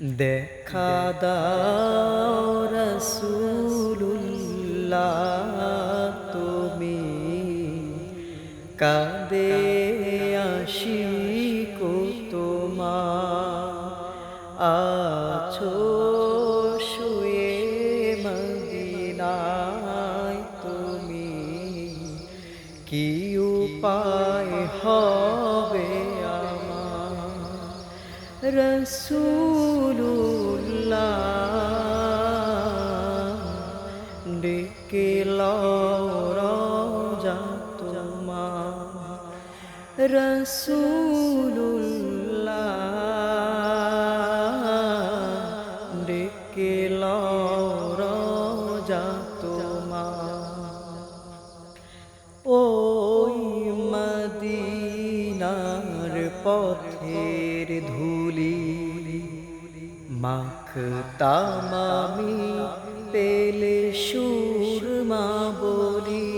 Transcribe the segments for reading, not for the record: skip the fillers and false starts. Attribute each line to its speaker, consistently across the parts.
Speaker 1: দেখা দাও রাসূলুল্লাহ, তুমি কাঁদে আশিক তোমার, আছো শুয়ে মদিনায় তুমি, কি উপায় হবে আমার রাসূলুল্লাহ, ডেকে লও রওজা তোমার রাসূলুল্লাহ, ডেকে লও রওজা তোমার। ওই মদিনার পথের ধুলি মাখতাম আমি, পেলে সুরমা বলি।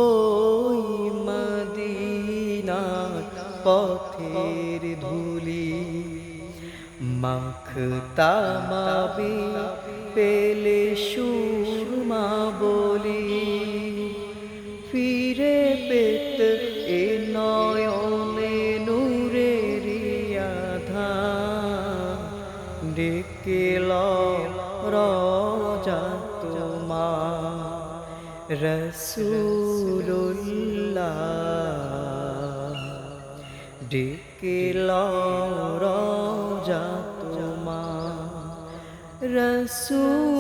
Speaker 1: ওই মদিনার পথের ধুলি মাখতাম আমি, পেলে সুরমা বলি। ফিরে পেত এ নয়নে নূরের আধার, ডেকে লও রওজা তোমার রাসূলুল্লাহ, ডেকে লও রওজা তোমার রাসূল।